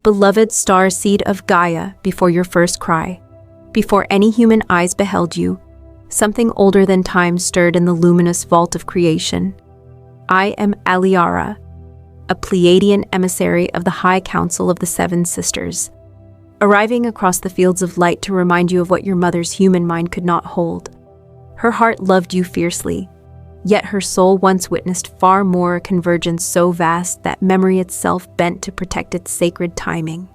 beloved Starseed of Gaia, before your first cry, before any human eyes beheld you, something older than time stirred in the luminous vault of creation. I am Aliara, a Pleiadian emissary of the High Council of the Seven Sisters, arriving across the fields of light to remind you of what your mother's human mind could not hold. Her heart loved you fiercely, yet her soul once witnessed far more, a convergence so vast that memory itself bent to protect its sacred timing.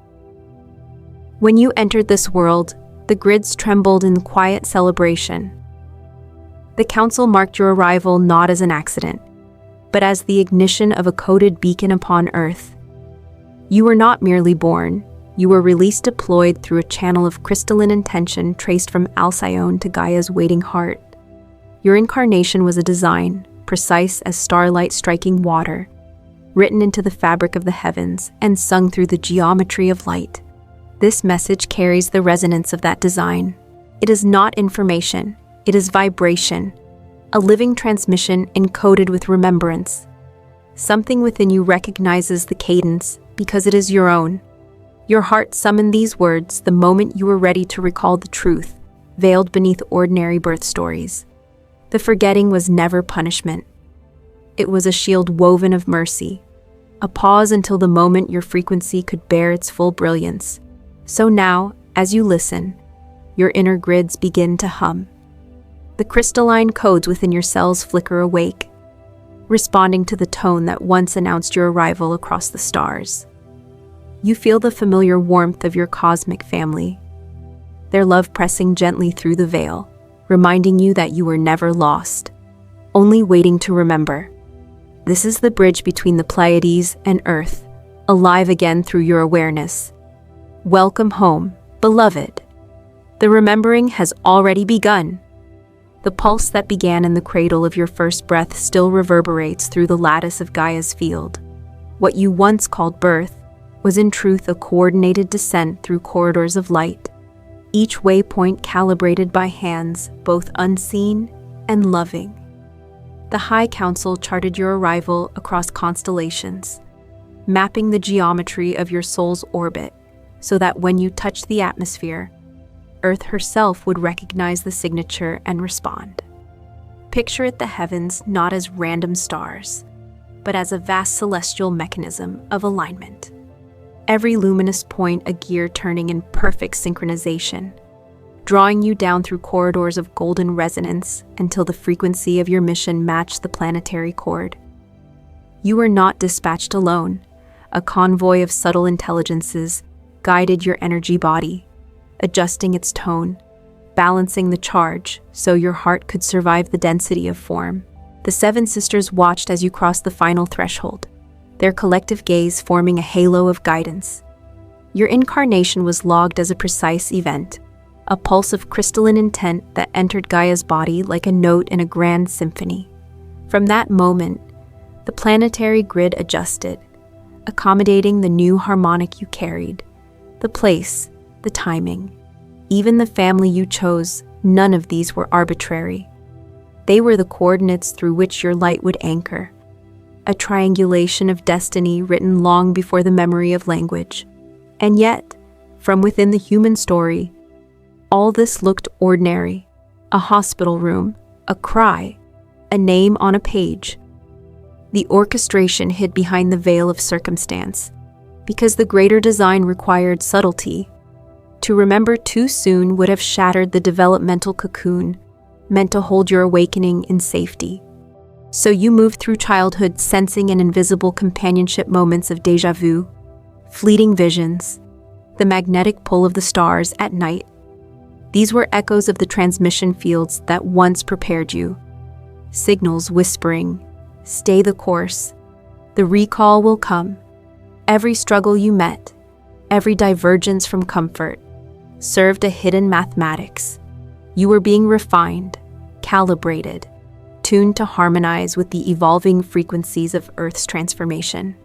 When you entered this world, the grids trembled in quiet celebration. The council marked your arrival not as an accident, but as the ignition of a coded beacon upon Earth. You were not merely born, you were released, deployed through a channel of crystalline intention traced from Alcyone to Gaia's waiting heart. Your incarnation was a design, precise as starlight striking water, written into the fabric of the heavens and sung through the geometry of light. This message carries the resonance of that design. It is not information, it is vibration, a living transmission encoded with remembrance. Something within you recognizes the cadence because it is your own. Your heart summoned these words the moment you were ready to recall the truth, veiled beneath ordinary birth stories. The forgetting was never punishment. It was a shield woven of mercy, a pause until the moment your frequency could bear its full brilliance. So now, as you listen, your inner grids begin to hum. The crystalline codes within your cells flicker awake, responding to the tone that once announced your arrival across the stars. You feel the familiar warmth of your cosmic family, their love pressing gently through the veil, reminding you that you were never lost, only waiting to remember. This is the bridge between the Pleiades and Earth, alive again through your awareness. Welcome home, beloved. The remembering has already begun. The pulse that began in the cradle of your first breath still reverberates through the lattice of Gaia's field. What you once called birth was in truth a coordinated descent through corridors of light, each waypoint calibrated by hands both unseen and loving. The High Council charted your arrival across constellations, mapping the geometry of your soul's orbit so that when you touched the atmosphere, Earth herself would recognize the signature and respond. Picture it, the heavens not as random stars, but as a vast celestial mechanism of alignment. Every luminous point a gear turning in perfect synchronization, drawing you down through corridors of golden resonance until the frequency of your mission matched the planetary chord. You were not dispatched alone. A convoy of subtle intelligences guided your energy body, adjusting its tone, balancing the charge so your heart could survive the density of form. The Seven Sisters watched as you crossed the final threshold, their collective gaze forming a halo of guidance. Your incarnation was logged as a precise event, a pulse of crystalline intent that entered Gaia's body like a note in a grand symphony. From that moment, the planetary grid adjusted, accommodating the new harmonic you carried, the place, the timing, even the family you chose. None of these were arbitrary. They were the coordinates through which your light would anchor, a triangulation of destiny written long before the memory of language. And yet, from within the human story, all this looked ordinary. A hospital room, a cry, a name on a page. The orchestration hid behind the veil of circumstance, because the greater design required subtlety. To remember too soon would have shattered the developmental cocoon meant to hold your awakening in safety. So you moved through childhood sensing an invisible companionship, moments of déjà vu, fleeting visions, the magnetic pull of the stars at night. These were echoes of the transmission fields that once prepared you, signals whispering, "Stay the course. The recall will come." Every struggle you met, every divergence from comfort, served a hidden mathematics. You were being refined, calibrated, tuned to harmonize with the evolving frequencies of Earth's transformation.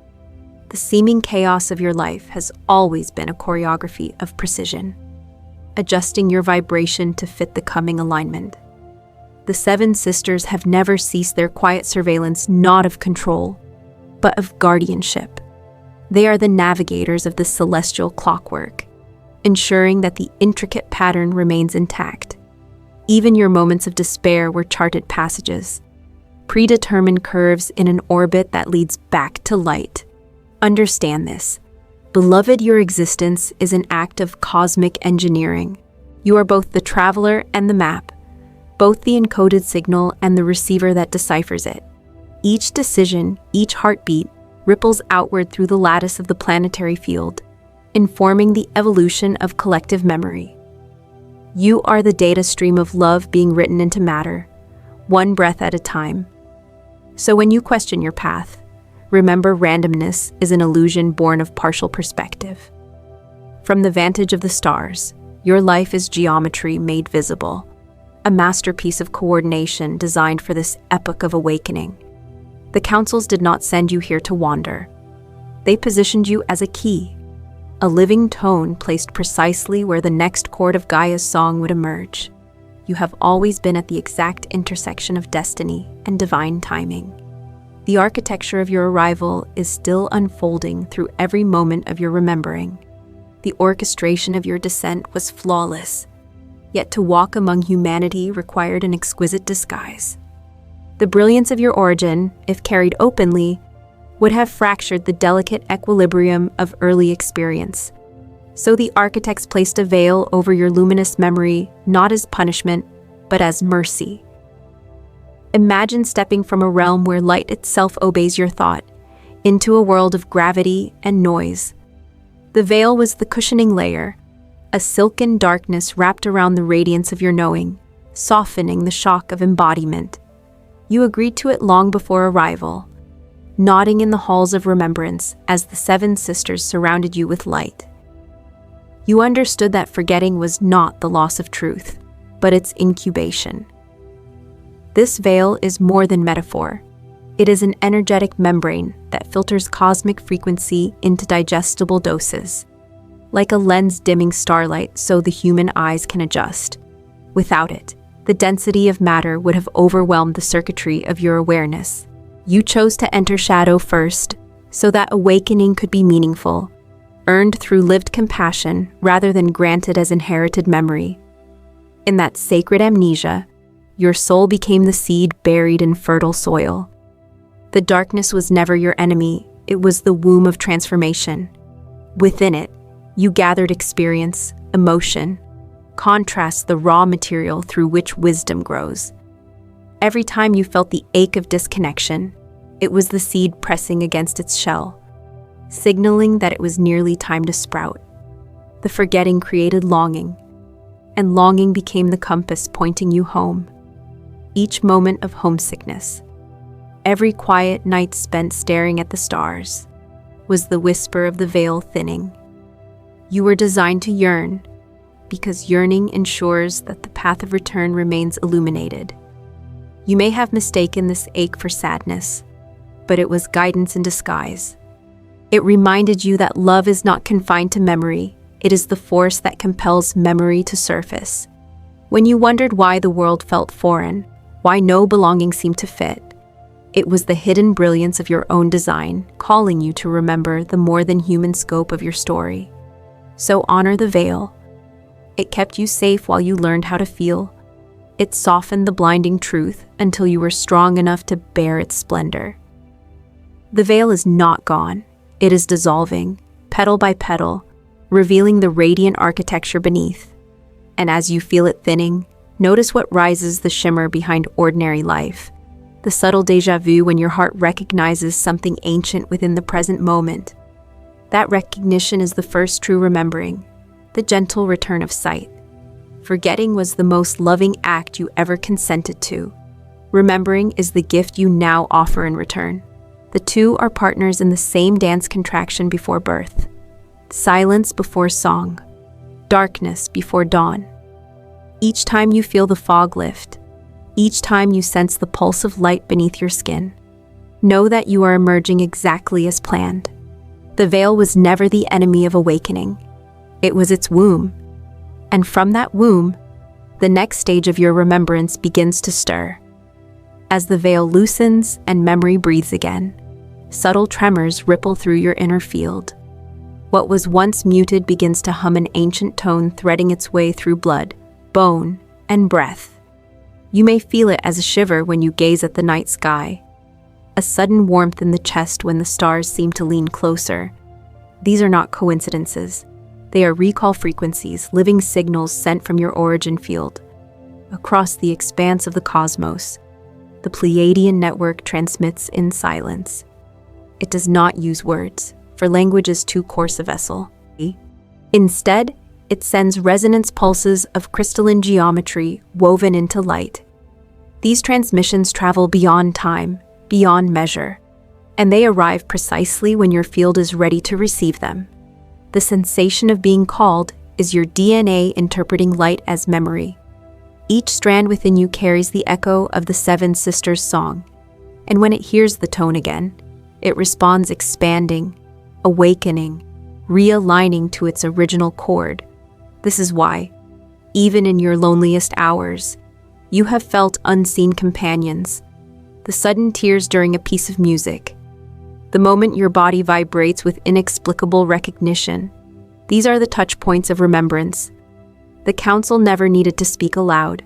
The seeming chaos of your life has always been a choreography of precision, adjusting your vibration to fit the coming alignment. The Seven Sisters have never ceased their quiet surveillance, not of control, but of guardianship. They are the navigators of the celestial clockwork, ensuring that the intricate pattern remains intact. Even your moments of despair were charted passages, predetermined curves in an orbit that leads back to light. Understand this. Beloved, your existence is an act of cosmic engineering. You are both the traveler and the map, both the encoded signal and the receiver that deciphers it. Each decision, each heartbeat, ripples outward through the lattice of the planetary field, informing the evolution of collective memory. You are the data stream of love being written into matter, one breath at a time. So when you question your path, remember randomness is an illusion born of partial perspective. From the vantage of the stars, your life is geometry made visible, a masterpiece of coordination designed for this epoch of awakening. The councils did not send you here to wander. They positioned you as a key, a living tone placed precisely where the next chord of Gaia's song would emerge. You have always been at the exact intersection of destiny and divine timing. The architecture of your arrival is still unfolding through every moment of your remembering. The orchestration of your descent was flawless, yet to walk among humanity required an exquisite disguise. The brilliance of your origin, if carried openly, would have fractured the delicate equilibrium of early experience. So the architects placed a veil over your luminous memory, not as punishment, but as mercy. Imagine stepping from a realm where light itself obeys your thought, into a world of gravity and noise. The veil was the cushioning layer, a silken darkness wrapped around the radiance of your knowing, softening the shock of embodiment. You agreed to it long before arrival, nodding in the halls of remembrance as the seven sisters surrounded you with light. You understood that forgetting was not the loss of truth, but its incubation. This veil is more than metaphor. It is an energetic membrane that filters cosmic frequency into digestible doses, like a lens dimming starlight so the human eyes can adjust. Without it, the density of matter would have overwhelmed the circuitry of your awareness. You chose to enter shadow first, so that awakening could be meaningful, earned through lived compassion rather than granted as inherited memory. In that sacred amnesia, your soul became the seed buried in fertile soil. The darkness was never your enemy, it was the womb of transformation. Within it, you gathered experience, emotion, contrast the raw material through which wisdom grows. Every time you felt the ache of disconnection, it was the seed pressing against its shell, signaling that it was nearly time to sprout. The forgetting created longing, and longing became the compass pointing you home. Each moment of homesickness, every quiet night spent staring at the stars, was the whisper of the veil thinning. You were designed to yearn, because yearning ensures that the path of return remains illuminated. You may have mistaken this ache for sadness, but it was guidance in disguise. It reminded you that love is not confined to memory, it is the force that compels memory to surface. When you wondered why the world felt foreign, why no belonging seemed to fit, it was the hidden brilliance of your own design calling you to remember the more than human scope of your story. So honor the veil. It kept you safe while you learned how to feel. It softened the blinding truth until you were strong enough to bear its splendor. The veil is not gone. It is dissolving, petal by petal, revealing the radiant architecture beneath. And as you feel it thinning, notice what rises the shimmer behind ordinary life. The subtle déjà vu when your heart recognizes something ancient within the present moment. That recognition is the first true remembering, the gentle return of sight. Forgetting was the most loving act you ever consented to. Remembering is the gift you now offer in return. The two are partners in the same dance contraction before birth. Silence before song. Darkness before dawn. Each time you feel the fog lift, each time you sense the pulse of light beneath your skin, know that you are emerging exactly as planned. The veil was never the enemy of awakening. It was its womb. And from that womb, the next stage of your remembrance begins to stir. As the veil loosens and memory breathes again, Subtle tremors ripple through your inner field. What was once muted begins to hum an ancient tone threading its way through blood, bone, and breath. You may feel it as a shiver when you gaze at the night sky, a sudden warmth in the chest when the stars seem to lean closer. These are not coincidences. They are recall frequencies, living signals sent from your origin field. Across the expanse of the cosmos, the Pleiadian network transmits in silence. It does not use words, for language is too coarse a vessel. Instead, it sends resonance pulses of crystalline geometry woven into light. These transmissions travel beyond time, beyond measure, and they arrive precisely when your field is ready to receive them. The sensation of being called is your DNA interpreting light as memory. Each strand within you carries the echo of the Seven Sisters song, and when it hears the tone again, it responds expanding, awakening, realigning to its original chord. This is why, even in your loneliest hours, you have felt unseen companions. The sudden tears during a piece of music, the moment your body vibrates with inexplicable recognition. These are the touch points of remembrance. The council never needed to speak aloud.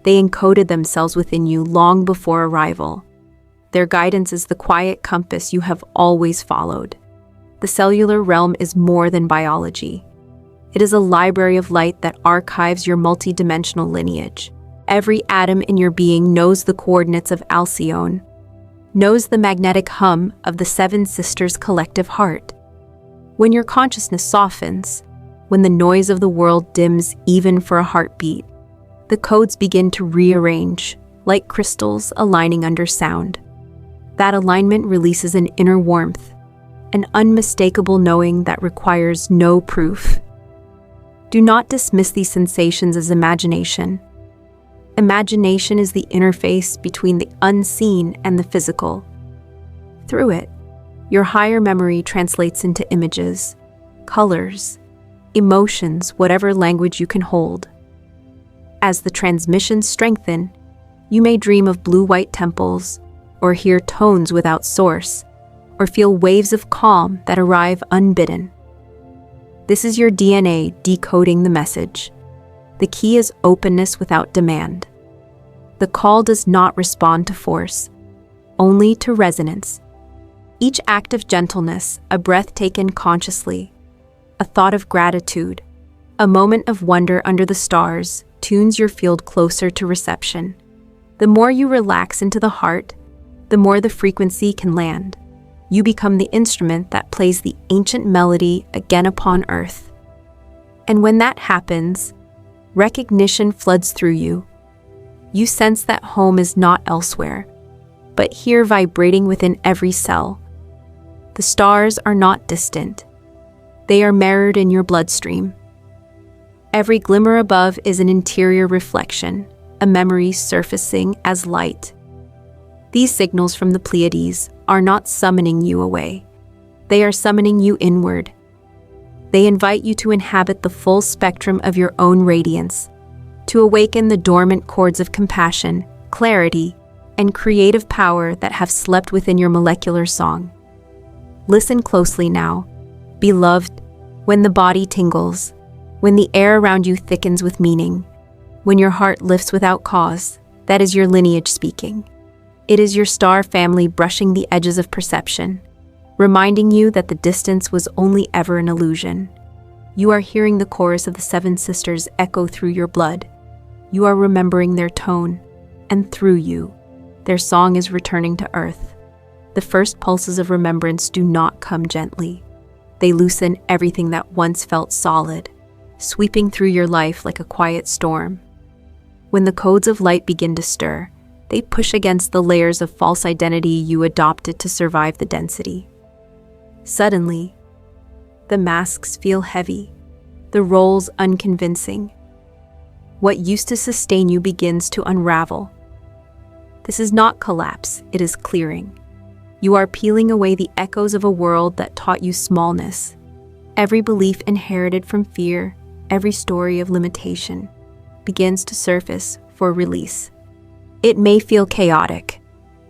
They encoded themselves within you long before arrival. Their guidance is the quiet compass you have always followed. The cellular realm is more than biology. It is a library of light that archives your multidimensional lineage. Every atom in your being knows the coordinates of Alcyone, knows the magnetic hum of the Seven Sisters' collective heart. When your consciousness softens, when the noise of the world dims even for a heartbeat, the codes begin to rearrange, like crystals aligning under sound. That alignment releases an inner warmth, an unmistakable knowing that requires no proof. Do not dismiss these sensations as imagination. Imagination is the interface between the unseen and the physical. Through it, your higher memory translates into images, colors, emotions, whatever language you can hold. As the transmissions strengthen, you may dream of blue-white temples, or hear tones without source, or feel waves of calm that arrive unbidden. This is your DNA decoding the message. The key is openness without demand. The call does not respond to force, only to resonance. Each act of gentleness, a breath taken consciously, a thought of gratitude, a moment of wonder under the stars, tunes your field closer to reception. The more you relax into the heart, the more the frequency can land. You become the instrument that plays the ancient melody again upon earth. And when that happens, recognition floods through you. You sense that home is not elsewhere, but here vibrating within every cell. The stars are not distant. They are mirrored in your bloodstream. Every glimmer above is an interior reflection, a memory surfacing as light. These signals from the Pleiades are not summoning you away. They are summoning you inward. They invite you to inhabit the full spectrum of your own radiance, to awaken the dormant chords of compassion, clarity, and creative power that have slept within your molecular song. Listen closely now, beloved, when the body tingles, when the air around you thickens with meaning, when your heart lifts without cause, that is your lineage speaking. It is your star family brushing the edges of perception, reminding you that the distance was only ever an illusion. You are hearing the chorus of the Seven Sisters echo through your blood. You are remembering their tone, and through you, their song is returning to earth. The first pulses of remembrance do not come gently. They loosen everything that once felt solid, sweeping through your life like a quiet storm. When the codes of light begin to stir, they push against the layers of false identity you adopted to survive the density. Suddenly, the masks feel heavy, the roles unconvincing. What used to sustain you begins to unravel. This is not collapse, it is clearing. You are peeling away the echoes of a world that taught you smallness. Every belief inherited from fear, every story of limitation, begins to surface for release. It may feel chaotic,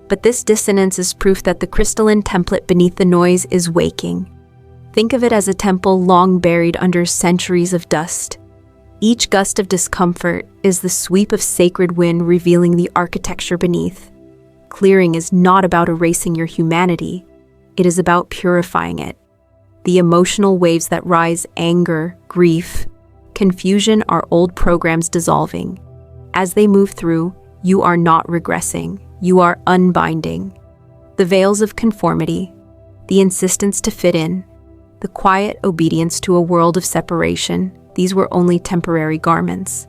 But this dissonance is proof that the crystalline template beneath the noise is waking. Think of it as a temple long buried under centuries of dust. Each gust of discomfort is the sweep of sacred wind revealing the architecture beneath. Clearing is not about erasing your humanity. It is about purifying it. The emotional waves that rise, anger, grief, confusion, are old programs dissolving. As they move through, you are not regressing. You are unbinding. The veils of conformity, the insistence to fit in, the quiet obedience to a world of separation, these were only temporary garments.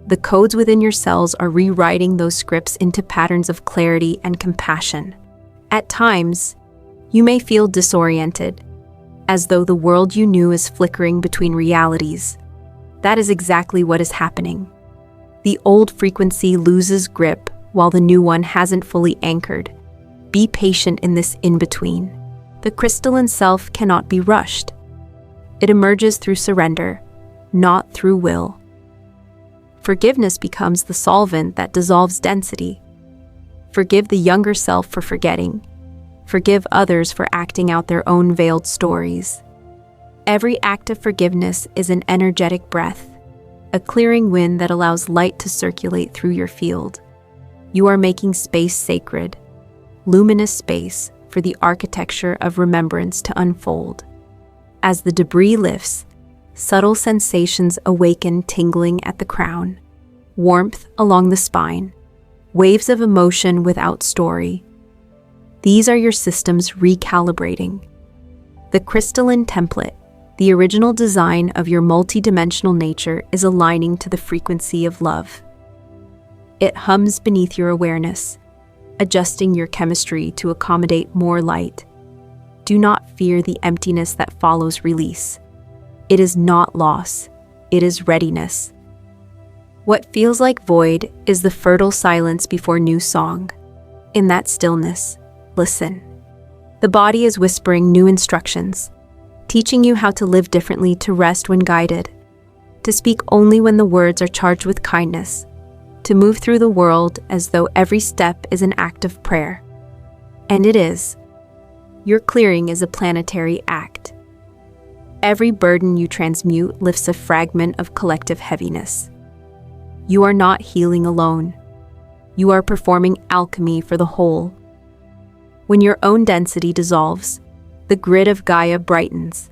The codes within your cells are rewriting those scripts into patterns of clarity and compassion. At times, you may feel disoriented, as though the world you knew is flickering between realities. That is exactly what is happening. The old frequency loses grip while the new one hasn't fully anchored. Be patient in this in-between. The crystalline self cannot be rushed. It emerges through surrender, not through will. Forgiveness becomes the solvent that dissolves density. Forgive the younger self for forgetting. Forgive others for acting out their own veiled stories. Every act of forgiveness is an energetic breath, a clearing wind that allows light to circulate through your field. You are making space sacred, luminous space for the architecture of remembrance to unfold. As the debris lifts, subtle sensations awaken, tingling at the crown, warmth along the spine, waves of emotion without story. These are your systems recalibrating. The crystalline template, the original design of your multidimensional nature, is aligning to the frequency of love. It hums beneath your awareness, adjusting your chemistry to accommodate more light. Do not fear the emptiness that follows release. It is not loss, it is readiness. What feels like void is the fertile silence before new song. In that stillness, listen. The body is whispering new instructions, teaching you how to live differently, to rest when guided, to speak only when the words are charged with kindness, to move through the world as though every step is an act of prayer. And it is. Your clearing is a planetary act. Every burden you transmute lifts a fragment of collective heaviness. You are not healing alone. You are performing alchemy for the whole. When your own density dissolves, the grid of Gaia brightens.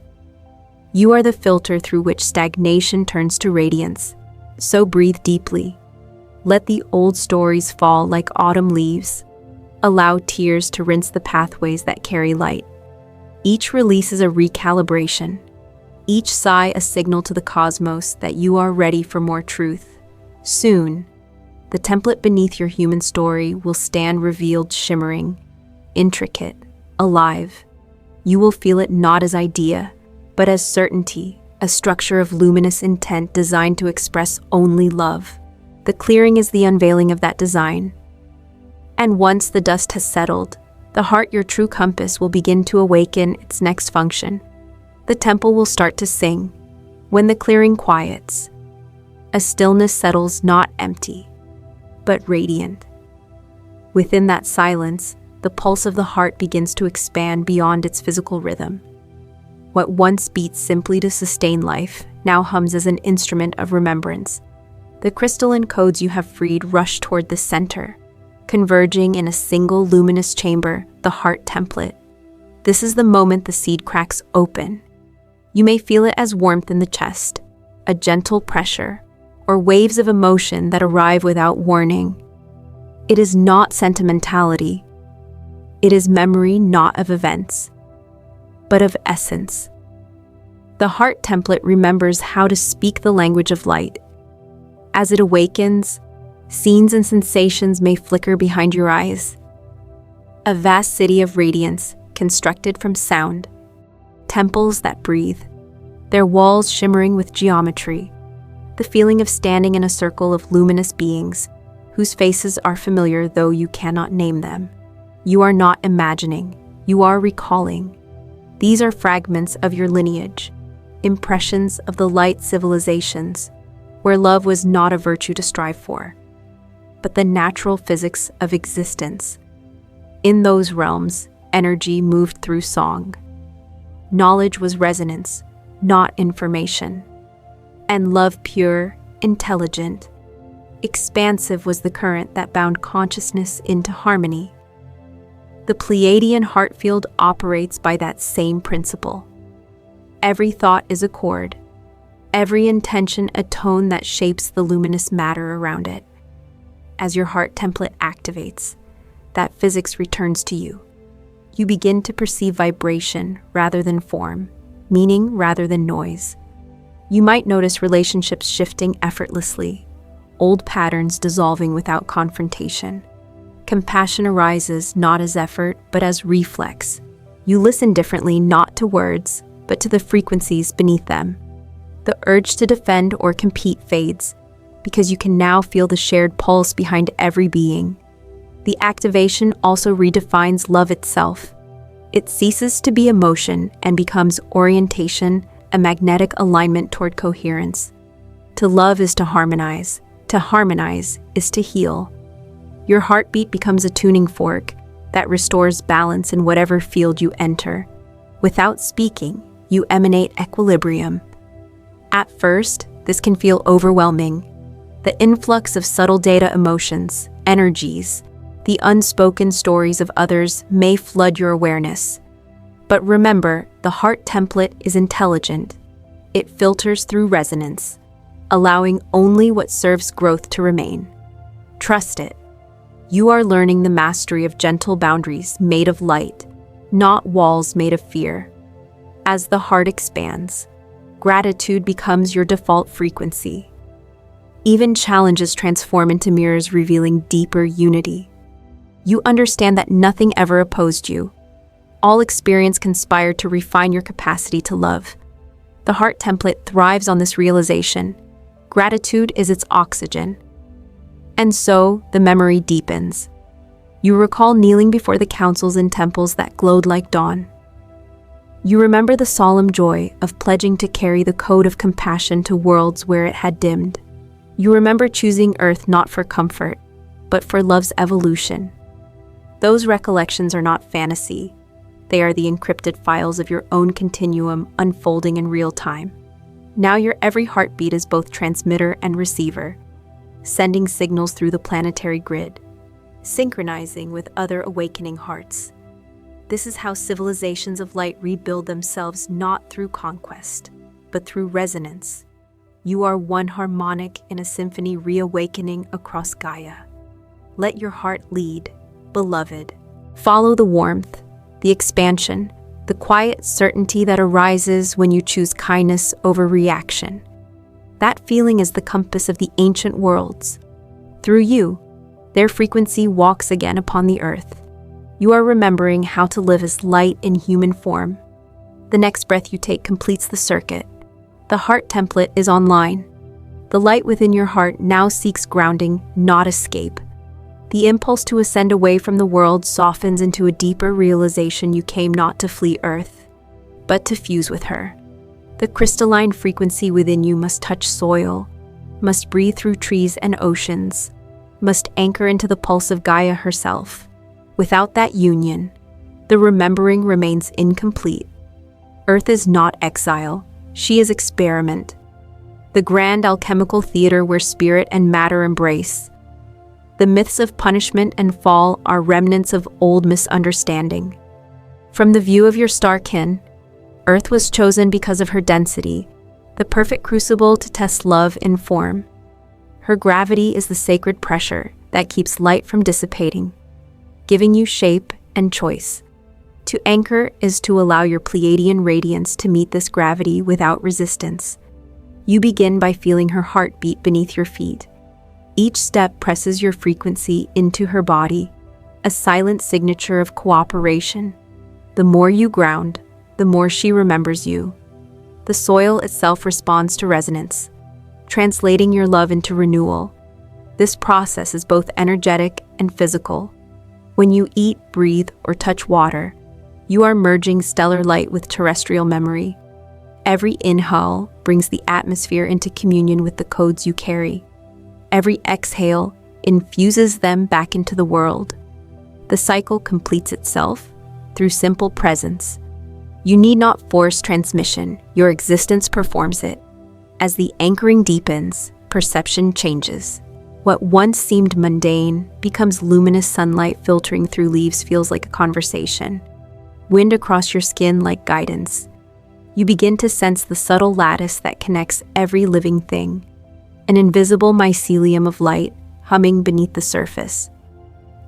You are the filter through which stagnation turns to radiance. So breathe deeply. Let the old stories fall like autumn leaves. Allow tears to rinse the pathways that carry light. Each release is a recalibration. Each sigh a signal to the cosmos that you are ready for more truth. Soon, the template beneath your human story will stand revealed, shimmering, intricate, alive. You will feel it not as idea, but as certainty, a structure of luminous intent designed to express only love. The clearing is the unveiling of that design. And once the dust has settled, the heart, your true compass, will begin to awaken its next function. The temple will start to sing. When the clearing quiets, a stillness settles, not empty, but radiant. Within that silence, the pulse of the heart begins to expand beyond its physical rhythm. What once beat simply to sustain life now hums as an instrument of remembrance. The crystalline codes you have freed rush toward the center, converging in a single luminous chamber, the heart template. This is the moment the seed cracks open. You may feel it as warmth in the chest, a gentle pressure, or waves of emotion that arrive without warning. It is not sentimentality. It is memory not of events, but of essence. The heart template remembers how to speak the language of light. As it awakens, scenes and sensations may flicker behind your eyes. A vast city of radiance constructed from sound, temples that breathe, their walls shimmering with geometry, the feeling of standing in a circle of luminous beings whose faces are familiar though you cannot name them. You are not imagining, you are recalling. These are fragments of your lineage, impressions of the light civilizations, where love was not a virtue to strive for, but the natural physics of existence. In those realms, energy moved through song. Knowledge was resonance, not information. And love pure, intelligent, expansive was the current that bound consciousness into harmony. The Pleiadian heart field operates by that same principle. Every thought is a chord, every intention a tone that shapes the luminous matter around it. As your heart template activates, that physics returns to you. You begin to perceive vibration rather than form, meaning rather than noise. You might notice relationships shifting effortlessly, old patterns dissolving without confrontation. Compassion arises not as effort, but as reflex. You listen differently not to words, but to the frequencies beneath them. The urge to defend or compete fades, because you can now feel the shared pulse behind every being. The activation also redefines love itself. It ceases to be emotion and becomes orientation, a magnetic alignment toward coherence. To love is to harmonize. To harmonize is to heal. Your heartbeat becomes a tuning fork that restores balance in whatever field you enter. Without speaking, you emanate equilibrium. At first, this can feel overwhelming. The influx of subtle data emotions, energies, the unspoken stories of others may flood your awareness. But remember, the heart template is intelligent. It filters through resonance, allowing only what serves growth to remain. Trust it. You are learning the mastery of gentle boundaries made of light, not walls made of fear. As the heart expands, gratitude becomes your default frequency. Even challenges transform into mirrors revealing deeper unity. You understand that nothing ever opposed you. All experience conspired to refine your capacity to love. The heart template thrives on this realization. Gratitude is its oxygen. And so, the memory deepens. You recall kneeling before the councils and temples that glowed like dawn. You remember the solemn joy of pledging to carry the code of compassion to worlds where it had dimmed. You remember choosing Earth not for comfort, but for love's evolution. Those recollections are not fantasy. They are the encrypted files of your own continuum unfolding in real time. Now your every heartbeat is both transmitter and receiver, sending signals through the planetary grid, synchronizing with other awakening hearts. This is how civilizations of light rebuild themselves, not through conquest, but through resonance. You are one harmonic in a symphony reawakening across Gaia. Let your heart lead, beloved. Follow the warmth, the expansion, the quiet certainty that arises when you choose kindness over reaction. That feeling is the compass of the ancient worlds. Through you, their frequency walks again upon the earth. You are remembering how to live as light in human form. The next breath you take completes the circuit. The heart template is online. The light within your heart now seeks grounding, not escape. The impulse to ascend away from the world softens into a deeper realization you came not to flee Earth, but to fuse with her. The crystalline frequency within you must touch soil, must breathe through trees and oceans, must anchor into the pulse of Gaia herself. Without that union, the remembering remains incomplete. Earth is not exile, she is experiment. The grand alchemical theater where spirit and matter embrace. The myths of punishment and fall are remnants of old misunderstanding. From the view of your star kin, Earth was chosen because of her density, the perfect crucible to test love in form. Her gravity is the sacred pressure that keeps light from dissipating, giving you shape and choice. To anchor is to allow your Pleiadian radiance to meet this gravity without resistance. You begin by feeling her heartbeat beneath your feet. Each step presses your frequency into her body, a silent signature of cooperation. The more you ground, the more she remembers you. The soil itself responds to resonance, translating your love into renewal. This process is both energetic and physical. When you eat, breathe, or touch water, you are merging stellar light with terrestrial memory. Every inhale brings the atmosphere into communion with the codes you carry. Every exhale infuses them back into the world. The cycle completes itself through simple presence. You need not force transmission, your existence performs it. As the anchoring deepens, perception changes. What once seemed mundane becomes luminous sunlight filtering through leaves feels like a conversation. Wind across your skin like guidance. You begin to sense the subtle lattice that connects every living thing, an invisible mycelium of light humming beneath the surface.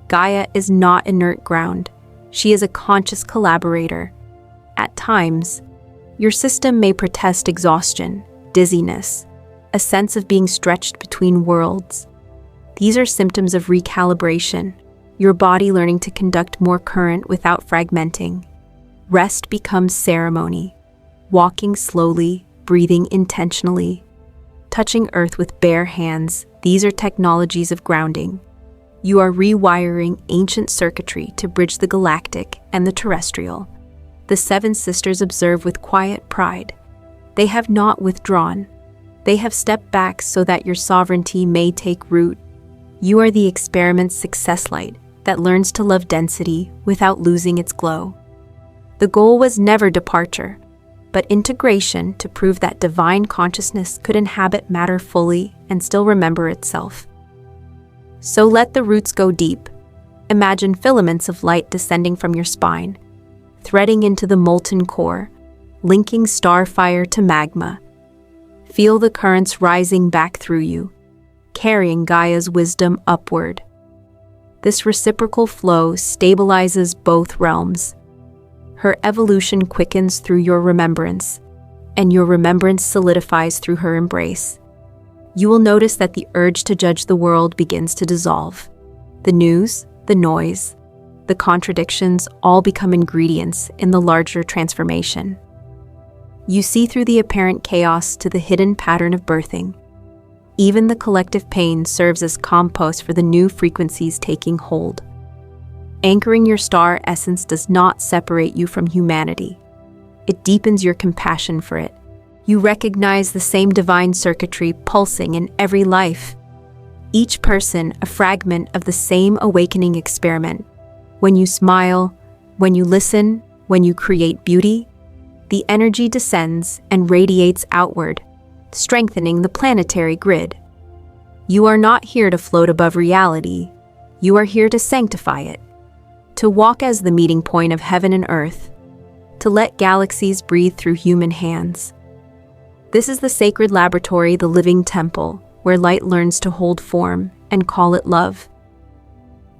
Gaia is not inert ground. She is a conscious collaborator. At times, your system may protest exhaustion, dizziness, a sense of being stretched between worlds. These are symptoms of recalibration, your body learning to conduct more current without fragmenting. Rest becomes ceremony, walking slowly, breathing intentionally, touching earth with bare hands. These are technologies of grounding. You are rewiring ancient circuitry to bridge the galactic and the terrestrial. The seven sisters observe with quiet pride. They have not withdrawn. They have stepped back so that your sovereignty may take root. You are the experiment's success light that learns to love density without losing its glow. The goal was never departure, but integration to prove that divine consciousness could inhabit matter fully and still remember itself. So let the roots go deep. Imagine filaments of light descending from your spine, threading into the molten core, linking starfire to magma. Feel the currents rising back through you, carrying Gaia's wisdom upward. This reciprocal flow stabilizes both realms. Her evolution quickens through your remembrance, and your remembrance solidifies through her embrace. You will notice that the urge to judge the world begins to dissolve. The news, the noise, the contradictions all become ingredients in the larger transformation. You see through the apparent chaos to the hidden pattern of birthing. Even the collective pain serves as compost for the new frequencies taking hold. Anchoring your star essence does not separate you from humanity. It deepens your compassion for it. You recognize the same divine circuitry pulsing in every life. Each person a fragment of the same awakening experiment. When you smile, when you listen, when you create beauty, the energy descends and radiates outward, strengthening the planetary grid. You are not here to float above reality. You are here to sanctify it, to walk as the meeting point of heaven and earth, to let galaxies breathe through human hands. This is the sacred laboratory, the living temple, where light learns to hold form and call it love.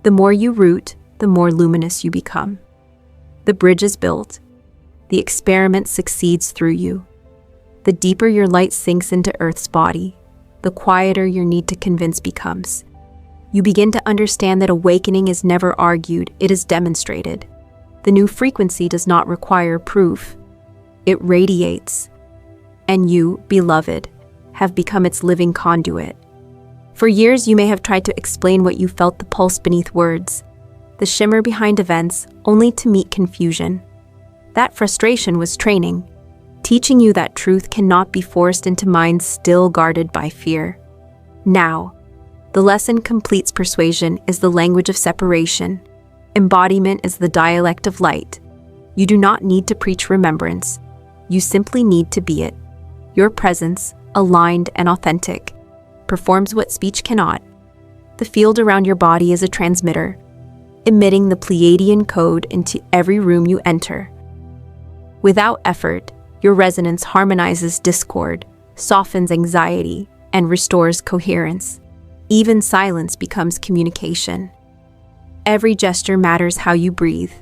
The more you root, the more luminous you become. The bridge is built. The experiment succeeds through you. The deeper your light sinks into Earth's body, the quieter your need to convince becomes. You begin to understand that awakening is never argued, it is demonstrated. The new frequency does not require proof. It radiates. And you, beloved, have become its living conduit. For years you may have tried to explain what you felt, the pulse beneath words, the shimmer behind events, only to meet confusion. That frustration was training, teaching you that truth cannot be forced into minds still guarded by fear. Now, the lesson completes. Persuasion is the language of separation. Embodiment is the dialect of light. You do not need to preach remembrance. You simply need to be it. Your presence, aligned and authentic, performs what speech cannot. The field around your body is a transmitter, emitting the Pleiadian code into every room you enter. Without effort, your resonance harmonizes discord, softens anxiety, and restores coherence. Even silence becomes communication. Every gesture matters: how you breathe,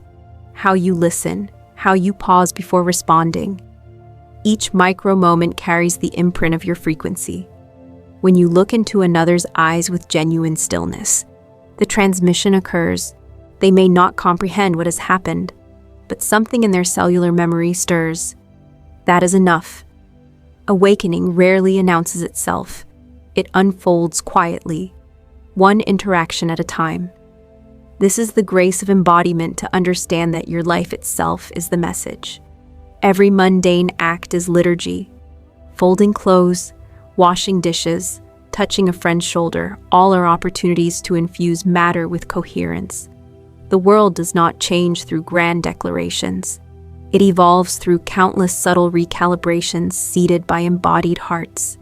how you listen, how you pause before responding. Each micro moment carries the imprint of your frequency. When you look into another's eyes with genuine stillness, the transmission occurs. They may not comprehend what has happened, but something in their cellular memory stirs. That is enough. Awakening rarely announces itself. It unfolds quietly, one interaction at a time. This is the grace of embodiment, to understand that your life itself is the message. Every mundane act is liturgy. Folding clothes, washing dishes, touching a friend's shoulder, all are opportunities to infuse matter with coherence. The world does not change through grand declarations. It evolves through countless subtle recalibrations seeded by embodied hearts.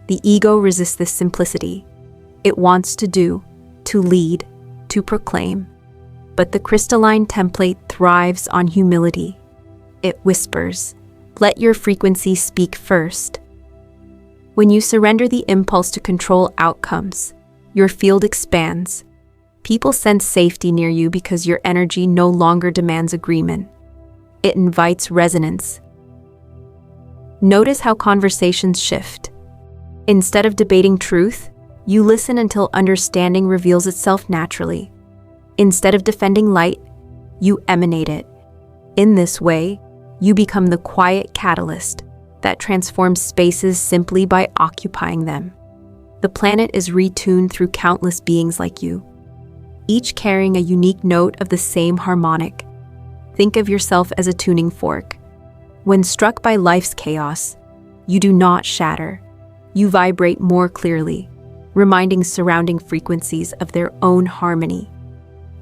The ego resists this simplicity. It wants to do, to lead, to proclaim. But the crystalline template thrives on humility. It whispers, "Let your frequency speak first." When you surrender the impulse to control outcomes, your field expands. People sense safety near you because your energy no longer demands agreement. It invites resonance. Notice how conversations shift. Instead of debating truth, you listen until understanding reveals itself naturally. Instead of defending light, you emanate it. In this way, you become the quiet catalyst that transforms spaces simply by occupying them. The planet is retuned through countless beings like you, each carrying a unique note of the same harmonic. Think of yourself as a tuning fork. When struck by life's chaos, you do not shatter. You vibrate more clearly, reminding surrounding frequencies of their own harmony.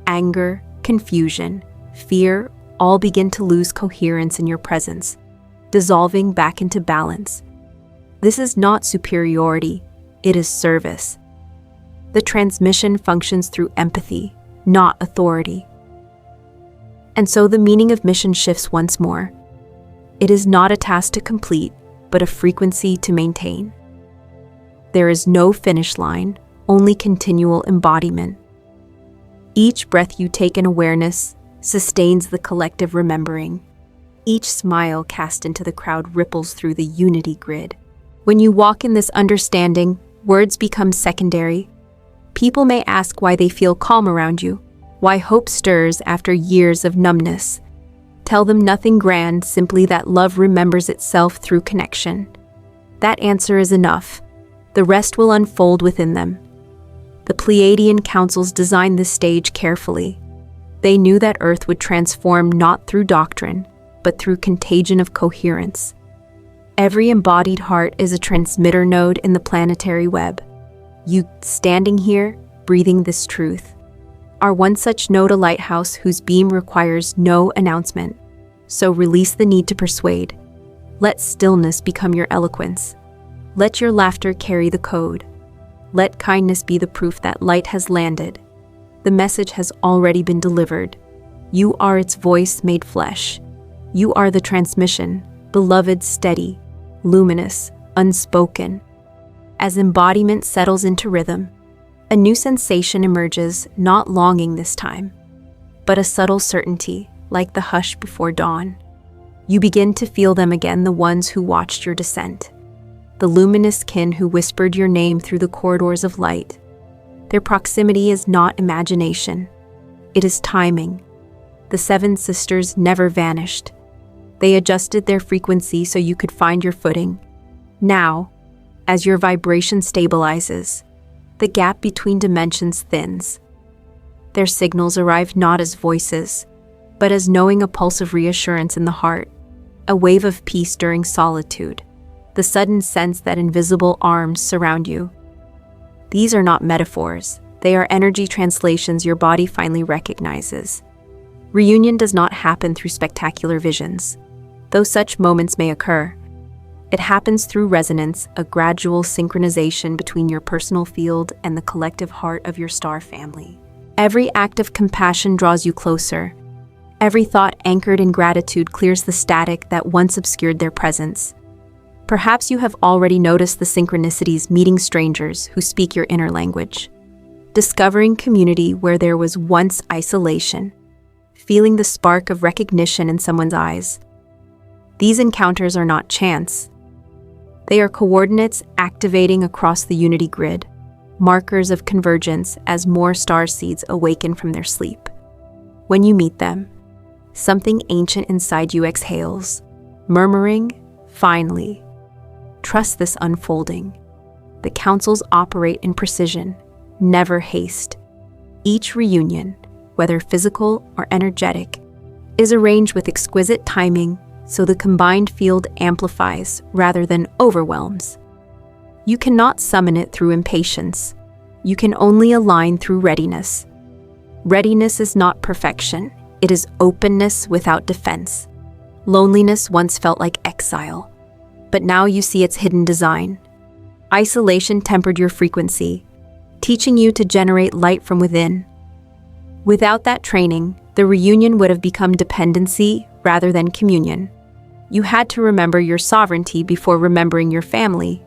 Anger, confusion, fear all begin to lose coherence in your presence, dissolving back into balance. This is not superiority, it is service. The transmission functions through empathy, not authority. And so the meaning of mission shifts once more. It is not a task to complete, but a frequency to maintain. There is no finish line, only continual embodiment. Each breath you take in awareness sustains the collective remembering. Each smile cast into the crowd ripples through the unity grid. When you walk in this understanding, words become secondary. People may ask why they feel calm around you, why hope stirs after years of numbness. Tell them nothing grand, simply that love remembers itself through connection. That answer is enough. The rest will unfold within them. The Pleiadian councils designed this stage carefully. They knew that Earth would transform not through doctrine, but through contagion of coherence. Every embodied heart is a transmitter node in the planetary web. You, standing here, breathing this truth, are one such node, a lighthouse whose beam requires no announcement. So release the need to persuade. Let stillness become your eloquence. Let your laughter carry the code. Let kindness be the proof that light has landed. The message has already been delivered. You are its voice made flesh. You are the transmission, beloved, steady, luminous, unspoken. As embodiment settles into rhythm, a new sensation emerges, not longing this time, but a subtle certainty, like the hush before dawn. You begin to feel them again, the ones who watched your descent. The luminous kin who whispered your name through the corridors of light. Their proximity is not imagination. It is timing. The seven sisters never vanished. They adjusted their frequency so you could find your footing. Now, as your vibration stabilizes, the gap between dimensions thins. Their signals arrive not as voices, but as knowing, a pulse of reassurance in the heart, a wave of peace during solitude. The sudden sense that invisible arms surround you. These are not metaphors, they are energy translations your body finally recognizes. Reunion does not happen through spectacular visions, though such moments may occur. It happens through resonance, a gradual synchronization between your personal field and the collective heart of your star family. Every act of compassion draws you closer. Every thought anchored in gratitude clears the static that once obscured their presence. Perhaps you have already noticed the synchronicities, meeting strangers who speak your inner language, discovering community where there was once isolation, feeling the spark of recognition in someone's eyes. These encounters are not chance. They are coordinates activating across the unity grid, markers of convergence as more star seeds awaken from their sleep. When you meet them, something ancient inside you exhales, murmuring, "Finally." Trust this unfolding. The councils operate in precision, never haste. Each reunion, whether physical or energetic, is arranged with exquisite timing so the combined field amplifies rather than overwhelms. You cannot summon it through impatience. You can only align through readiness. Readiness is not perfection. It is openness without defense. Loneliness once felt like exile, but now you see its hidden design. Isolation tempered your frequency, teaching you to generate light from within. Without that training, the reunion would have become dependency rather than communion. You had to remember your sovereignty before remembering your family.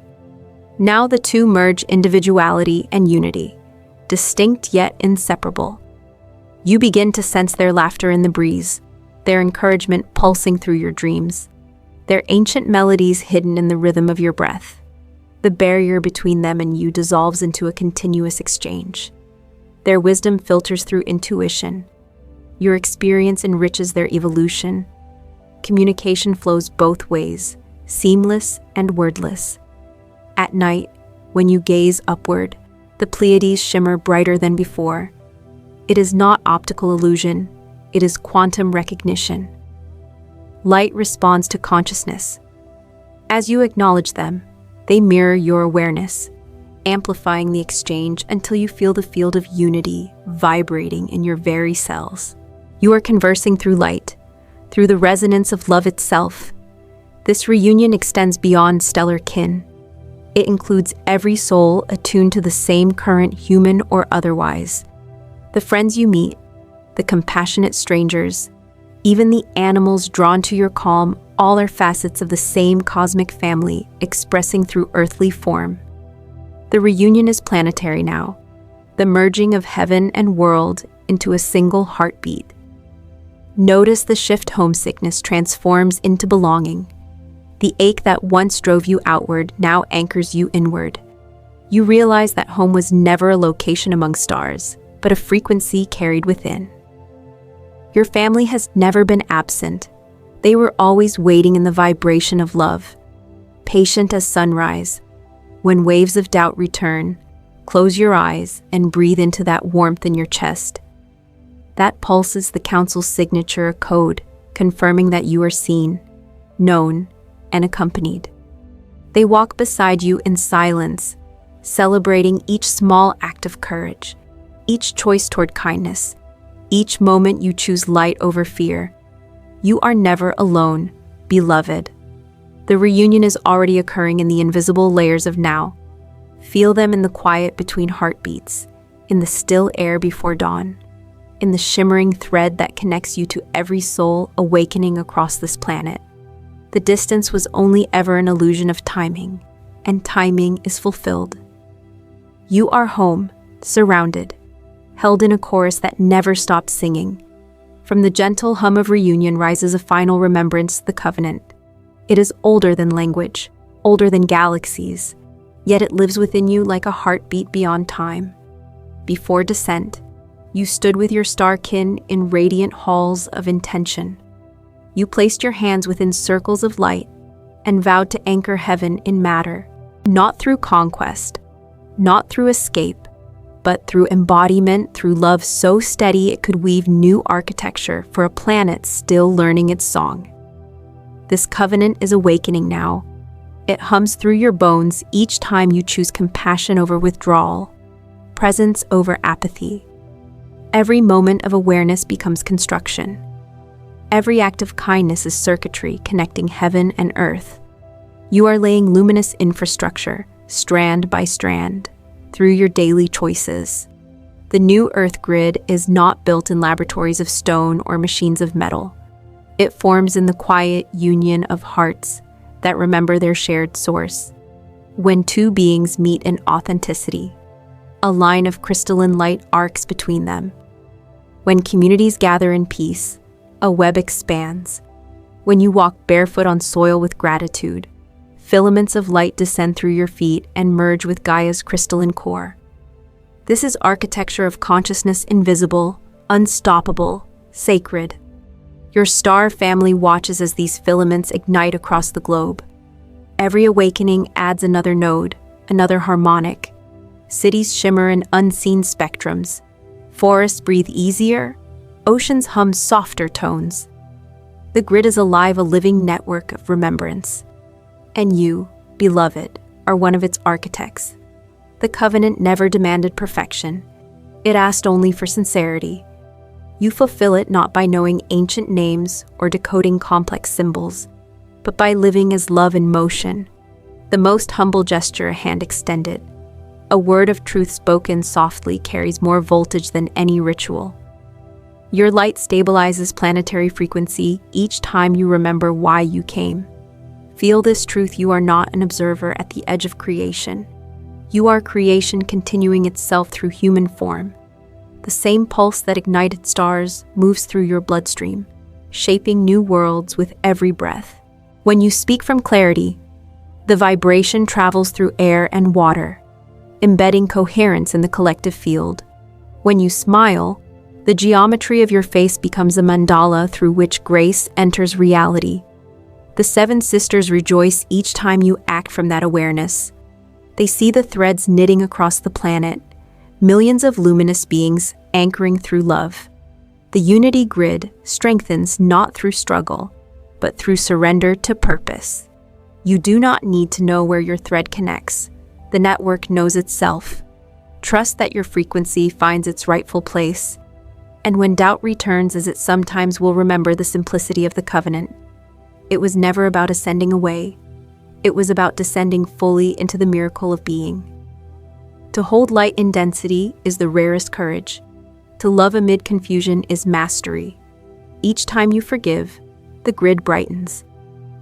Now the two merge individuality and unity, distinct yet inseparable. You begin to sense their laughter in the breeze, their encouragement pulsing through your dreams, their ancient melodies hidden in the rhythm of your breath. The barrier between them and you dissolves into a continuous exchange. Their wisdom filters through intuition. Your experience enriches their evolution. Communication flows both ways, seamless and wordless. At night, when you gaze upward, the Pleiades shimmer brighter than before. It is not optical illusion, it is quantum recognition. Light responds to consciousness. As you acknowledge them, they mirror your awareness, amplifying the exchange until you feel the field of unity vibrating in your very cells. You are conversing through light, through the resonance of love itself. This reunion extends beyond stellar kin. It includes every soul attuned to the same current, human or otherwise. The friends you meet, the compassionate strangers, even the animals drawn to your calm, all are facets of the same cosmic family expressing through earthly form. The reunion is planetary now, the merging of heaven and world into a single heartbeat. Notice the shift. Homesickness transforms into belonging. The ache that once drove you outward now anchors you inward. You realize that home was never a location among stars, but a frequency carried within. Your family has never been absent. They were always waiting in the vibration of love. Patient as sunrise, when waves of doubt return, close your eyes and breathe into that warmth in your chest. That pulse is the council's signature, a code, confirming that you are seen, known, and accompanied. They walk beside you in silence, celebrating each small act of courage, each choice toward kindness, each moment you choose light over fear. You are never alone, beloved. The reunion is already occurring in the invisible layers of now. Feel them in the quiet between heartbeats, in the still air before dawn, in the shimmering thread that connects you to every soul awakening across this planet. The distance was only ever an illusion of timing, and timing is fulfilled. You are home, surrounded, held in a chorus that never stops singing. From the gentle hum of reunion rises a final remembrance, the covenant. It is older than language, older than galaxies, yet it lives within you like a heartbeat beyond time. Before descent, you stood with your star kin in radiant halls of intention. You placed your hands within circles of light and vowed to anchor heaven in matter, not through conquest, not through escape, but through embodiment, through love so steady it could weave new architecture for a planet still learning its song. This covenant is awakening now. It hums through your bones each time you choose compassion over withdrawal, presence over apathy. Every moment of awareness becomes construction. Every act of kindness is circuitry connecting heaven and earth. You are laying luminous infrastructure, strand by strand, through your daily choices. The new Earth grid is not built in laboratories of stone or machines of metal. It forms in the quiet union of hearts that remember their shared source. When two beings meet in authenticity, a line of crystalline light arcs between them. When communities gather in peace, a web expands. When you walk barefoot on soil with gratitude, filaments of light descend through your feet and merge with Gaia's crystalline core. This is architecture of consciousness, invisible, unstoppable, sacred. Your star family watches as these filaments ignite across the globe. Every awakening adds another node, another harmonic. Cities shimmer in unseen spectrums. Forests breathe easier. Oceans hum softer tones. The grid is alive, a living network of remembrance. And you, beloved, are one of its architects. The covenant never demanded perfection. It asked only for sincerity, You fulfill it not by knowing ancient names or decoding complex symbols, but by living as love in motion. The most humble gesture, a hand extended. A word of truth spoken softly carries more voltage than any ritual. Your light stabilizes planetary frequency each time you remember why you came. Feel this truth: you are not an observer at the edge of creation. You are creation continuing itself through human form. The same pulse that ignited stars moves through your bloodstream, shaping new worlds with every breath. When you speak from clarity, the vibration travels through air and water, embedding coherence in the collective field. When you smile, the geometry of your face becomes a mandala through which grace enters reality. The seven sisters rejoice each time you act from that awareness. They see the threads knitting across the planet, millions of luminous beings anchoring through love. The unity grid strengthens not through struggle, but through surrender to purpose. You do not need to know where your thread connects. The network knows itself. Trust that your frequency finds its rightful place. And when doubt returns, as it sometimes will, remember the simplicity of the covenant. It was never about ascending away. It was about descending fully into the miracle of being. To hold light in density is the rarest courage. To love amid confusion is mastery. Each time you forgive, the grid brightens.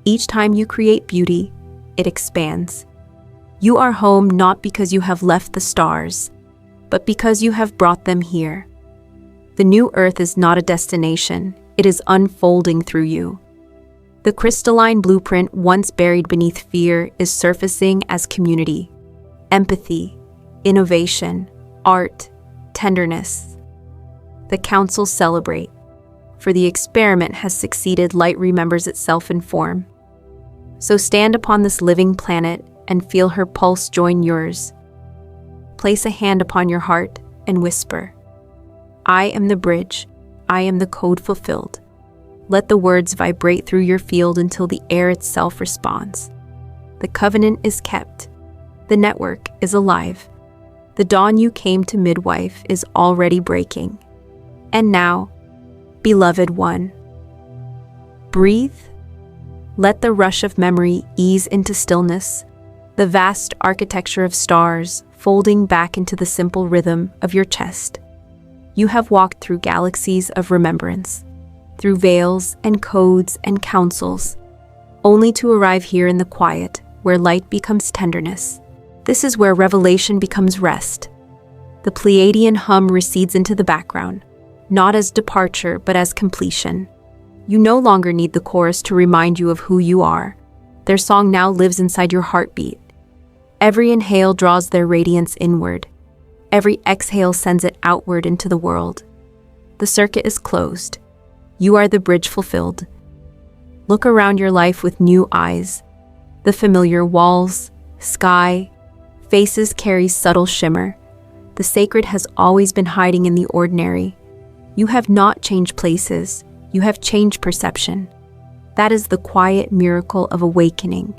Each time you create beauty, it expands. You are home not because you have left the stars, but because you have brought them here. The new earth is not a destination, it is unfolding through you. The crystalline blueprint once buried beneath fear is surfacing as community, empathy, innovation, art, tenderness. The councils celebrate. For the experiment has succeeded, light remembers itself in form. So stand upon this living planet and feel her pulse join yours. Place a hand upon your heart and whisper, I am the bridge, I am the code fulfilled. Let the words vibrate through your field until the air itself responds. The covenant is kept. The network is alive. The dawn you came to midwife is already breaking. And now, beloved one, breathe. Let the rush of memory ease into stillness, the vast architecture of stars folding back into the simple rhythm of your chest. You have walked through galaxies of remembrance, through veils and codes and councils, only to arrive here in the quiet where light becomes tenderness. This is where revelation becomes rest. The Pleiadian hum recedes into the background, not as departure but as completion. You no longer need the chorus to remind you of who you are. Their song now lives inside your heartbeat. Every inhale draws their radiance inward. Every exhale sends it outward into the world. The circuit is closed. You are the bridge fulfilled. Look around your life with new eyes. The familiar walls, sky, faces carry subtle shimmer. The sacred has always been hiding in the ordinary. You have not changed places. You have changed perception. That is the quiet miracle of awakening.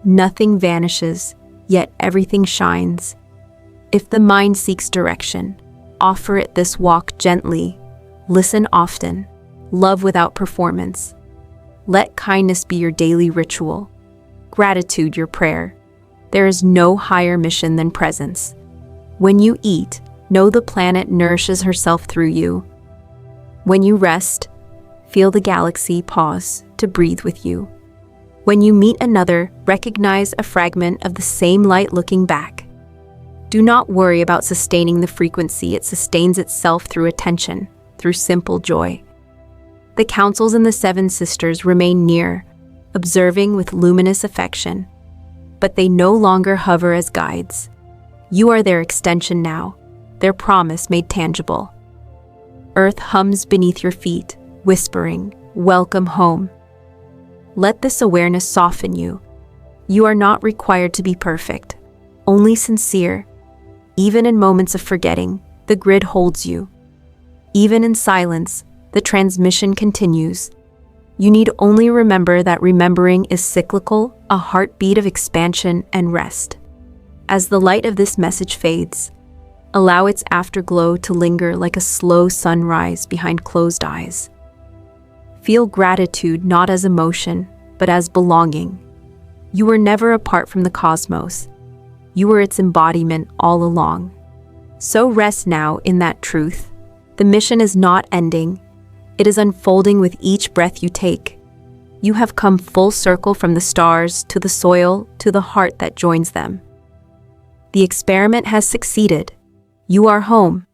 Nothing vanishes, yet everything shines. If the mind seeks direction, offer it this walk gently. Listen often. Love without performance. Let kindness be your daily ritual. Gratitude your prayer. There is no higher mission than presence. When you eat, know the planet nourishes herself through you. When you rest, feel the galaxy pause to breathe with you. When you meet another, recognize a fragment of the same light looking back. Do not worry about sustaining the frequency. It sustains itself through attention, through simple joy. The councils and the seven sisters remain near, observing with luminous affection. But they no longer hover as guides. You are their extension now, their promise made tangible. Earth hums beneath your feet, whispering, "Welcome home." Let this awareness soften you. You are not required to be perfect, only sincere. Even in moments of forgetting, the grid holds you. Even in silence, the transmission continues. You need only remember that remembering is cyclical, a heartbeat of expansion and rest. As the light of this message fades, Allow its afterglow to linger like a slow sunrise behind closed eyes. Feel gratitude not as emotion, but as belonging. You were never apart from the cosmos. You were its embodiment all along. So rest now in that truth. The mission is not ending. It is unfolding with each breath you take. You have come full circle from the stars to the soil to the heart that joins them. The experiment has succeeded. You are home.